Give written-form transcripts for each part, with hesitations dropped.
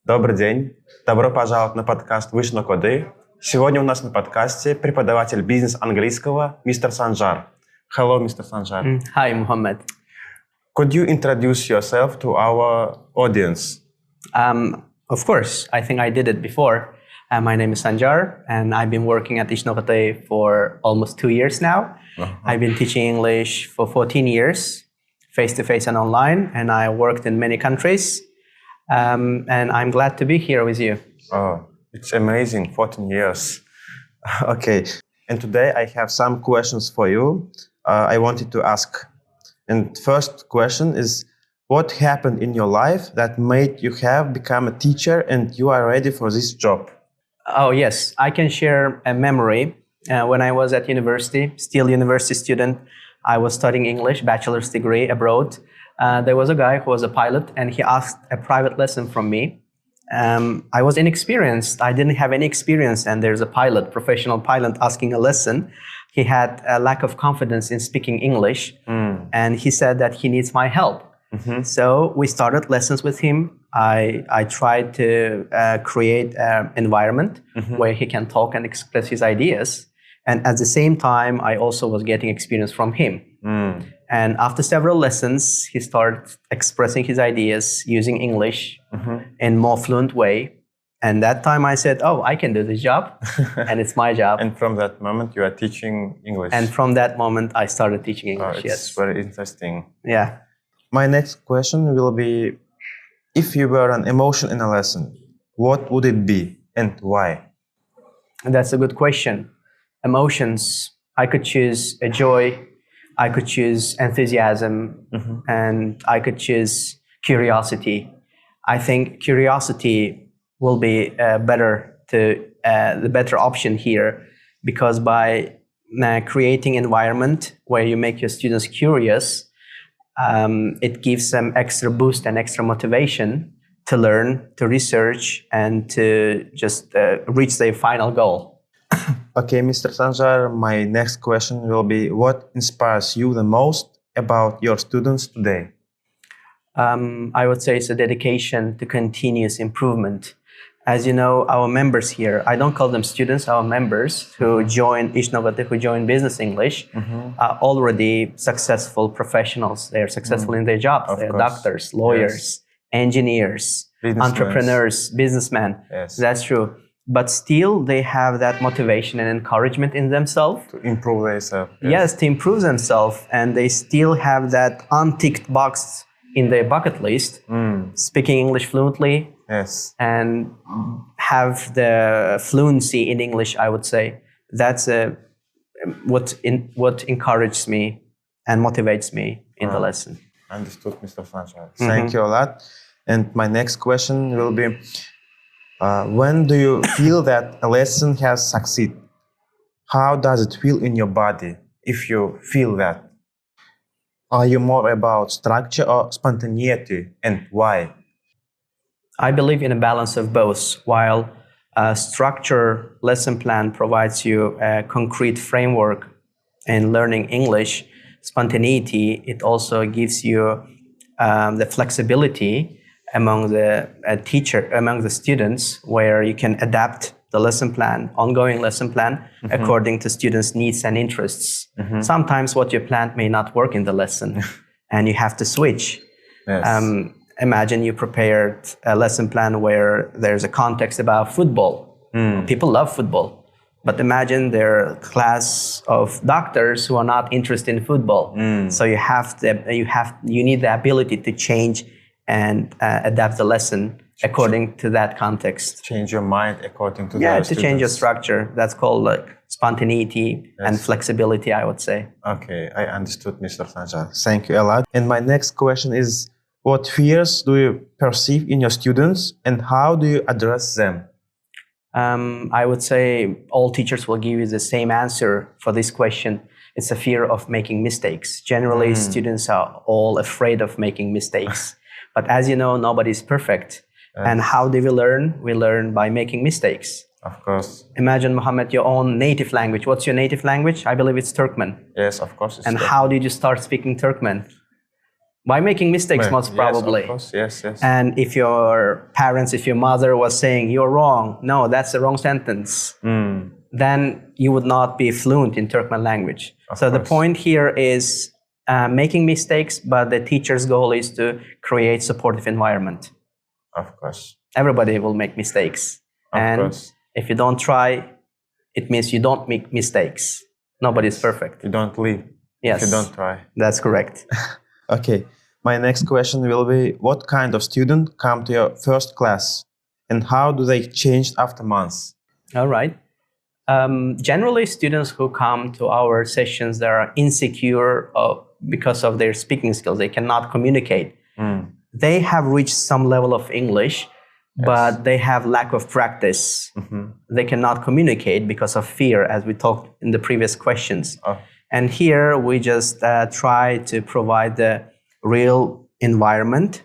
Добрый день. Добро пожаловать на подкаст «Выше, но коды». Сегодня у нас на подкасте преподаватель бизнес-английского мистер Санжар. Hello, Mr. Sanjar. Hi, Mohammed. Could you introduce yourself to our audience? Of course, I think I did it before. My name is Sanjar, and I've been working at Ishnokate for almost 2 years now. I've been teaching English for 14 years, face-to-face and online, and I worked in many countries. And I'm glad to be here with you. Oh, it's amazing, 14 years. Okay, and today I have some questions for you. I wanted to ask. And first question is, what happened in your life that made you have become a teacher and you are ready for this job? Oh, yes. I can share a memory. When I was at university, still university student, I was studying English, bachelor's degree abroad. There was a guy who was a pilot, and he asked a private lesson from me. I was inexperienced. I didn't have any experience, and there's a pilot, professional pilot, asking a lesson. He had a lack of confidence in speaking English, and he said that he needs my help. So we started lessons with him. I tried to create an environment where he can talk and express his ideas. And at the same time, I also was getting experience from him. And after several lessons, he started expressing his ideas using English in more fluent way. And that time I said, oh, I can do this job, and it's my job. And from that moment, you are teaching English. And from that moment, I started teaching English, it's yes. very interesting. Yeah. My next question will be, if you were an emotion in a lesson, what would it be and why? That's a good question. Emotions, I could choose a joy, I could choose enthusiasm, and I could choose curiosity. I think curiosity will be the better option here, because by creating environment where you make your students curious, it gives them extra boost and extra motivation to learn, to research, and to just reach their final goal. Okay, Mr. Sanjar, my next question will be, what inspires you the most about your students today? I would say it's a dedication to continuous improvement. As you know, our members here, I don't call them students, our members who join Ishnokate, who join Business English, are already successful professionals. They are successful in their jobs. They are doctors, lawyers, engineers, entrepreneurs, businessmen. Yes. That's true. But still, they have that motivation and encouragement in themselves. To improve themselves. Yes, to improve themselves. And they still have that unticked box in their bucket list, speaking English fluently. Yes. And have the fluency in English, I would say. That's what encourages me and motivates me in the lesson. Understood, Mr. Sanjar. Thank you a lot. And my next question will be, when do you feel that a lesson has succeeded? How does it feel in your body if you feel that? Are you more about structure or spontaneity, and why? I believe in a balance of both. While a structure lesson plan provides you a concrete framework in learning English, spontaneity, it also gives you the flexibility among the students, where you can adapt the lesson plan, ongoing lesson plan, according to students' needs and interests. Sometimes what you planned may not work in the lesson, and you have to switch. Yes. Imagine you prepared a lesson plan where there's a context about football. People love football. But imagine there are a class of doctors who are not interested in football. So you need the ability to change and adapt the lesson according to that context. Change your mind according to change your structure. That's called like spontaneity and flexibility, I would say. Okay, I understood, Mr. Sanjar. Thank you a lot. And my next question is, what fears do you perceive in your students, and how do you address them? I would say all teachers will give you the same answer for this question. It's a fear of making mistakes. Generally, students are all afraid of making mistakes. But as you know, nobody is perfect. And how do we learn? We learn by making mistakes. Of course. Imagine, Mohammed, your own native language. What's your native language? I believe it's Turkmen. Yes, of course. And how did you start speaking Turkmen? By making mistakes, most probably. Yes, of course. Yes, yes. And if your parents, if your mother was saying, you're wrong, no, that's the wrong sentence, then you would not be fluent in Turkmen language. So the point here is making mistakes, but the teacher's goal is to create supportive environment. Of course. Everybody will make mistakes. Of course. If you don't try, it means you don't make mistakes. Nobody's perfect. You don't live if you don't try. That's correct. Okay. My next question will be, what kind of student come to your first class and how do they change after months? All right. Generally, students who come to our sessions, they are insecure because of their speaking skills. They cannot communicate. They have reached some level of English, but they have lack of practice. They cannot communicate because of fear, as we talked in the previous questions. And here we just try to provide the real environment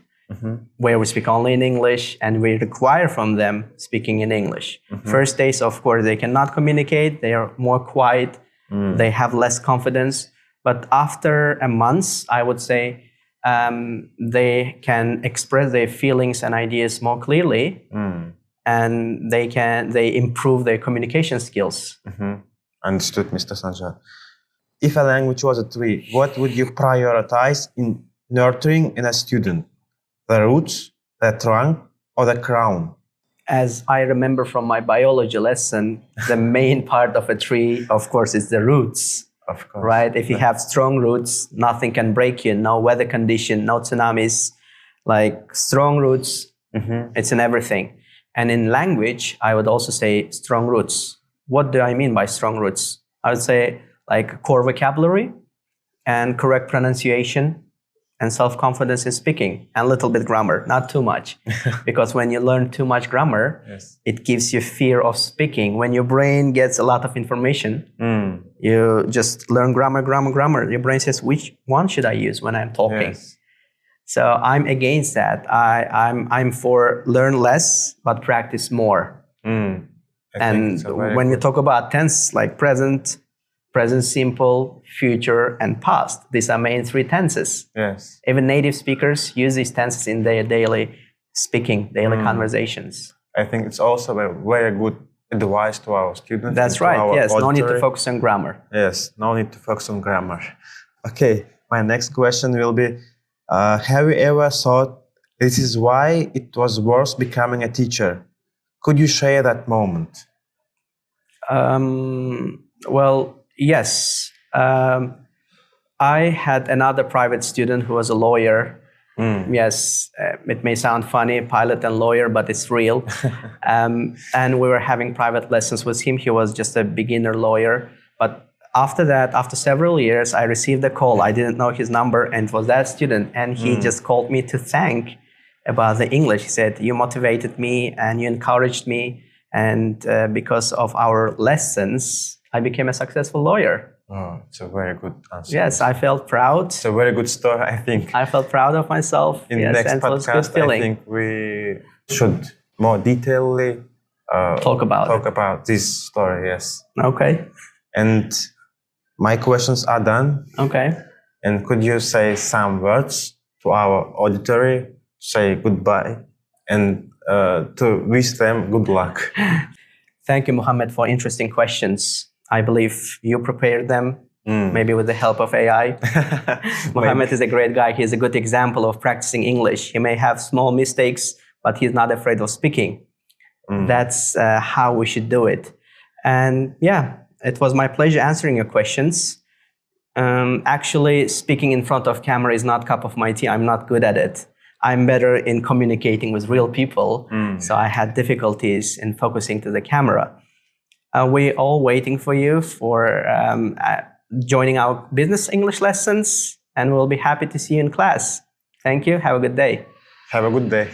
where we speak only in English and we require from them speaking in English. First days, of course, they cannot communicate. They are more quiet. They have less confidence. But after a month, I would say, they can express their feelings and ideas more clearly, and they improve their communication skills. Understood, Mr. Sanjay. If a language was a tree, what would you prioritize in nurturing in a student? The roots, the trunk, or the crown? As I remember from my biology lesson, the main part of a tree, of course, is the roots. Of course. Right? If you have strong roots, nothing can break you. No weather condition, no tsunamis. Like strong roots, it's in everything. And in language, I would also say strong roots. What do I mean by strong roots? I would say like core vocabulary and correct pronunciation and self-confidence in speaking and a little bit grammar, not too much. Because when you learn too much grammar, it gives you fear of speaking. When your brain gets a lot of information, you just learn grammar. Your brain says, which one should I use when I'm talking? So I'm against that. I'm for learn less, but practice more. And when you talk about tense, like present simple, future, and past, these are main three tenses. Even native speakers use these tenses in their daily speaking, daily conversations. I think it's also a very good advice to our students. That's right, yes. No need to focus on grammar. Yes, no need to focus on grammar. Okay, my next question will be, have you ever thought this is why it was worth becoming a teacher? Could you share that moment? Well, yes. I had another private student who was a lawyer. Yes, it may sound funny, pilot and lawyer, but it's real. And we were having private lessons with him. He was just a beginner lawyer. But after that, after several years, I received a call. I didn't know his number, and it was that student. And he just called me to thank about the English. He said, you motivated me and you encouraged me. And because of our lessons, I became a successful lawyer. Oh, it's a very good answer. Yes, I felt proud. It's a very good story, I think. I felt proud of myself. In the next podcast, I think we should more detailedly talk about this story, yes. Okay. And my questions are done. Okay. And could you say some words to our auditory, say goodbye, and to wish them good luck? Thank you, Mohammed, for interesting questions. I believe you prepared them, maybe with the help of AI. Mohammed is a great guy. He's a good example of practicing English. He may have small mistakes, but he's not afraid of speaking. That's how we should do it. And yeah, it was my pleasure answering your questions. Actually, speaking in front of camera is not cup of my tea. I'm not good at it. I'm better in communicating with real people. So I had difficulties in focusing to the camera. We're all waiting for you for joining our business English lessons, and we'll be happy to see you in class. Thank you. Have a good day. Have a good day.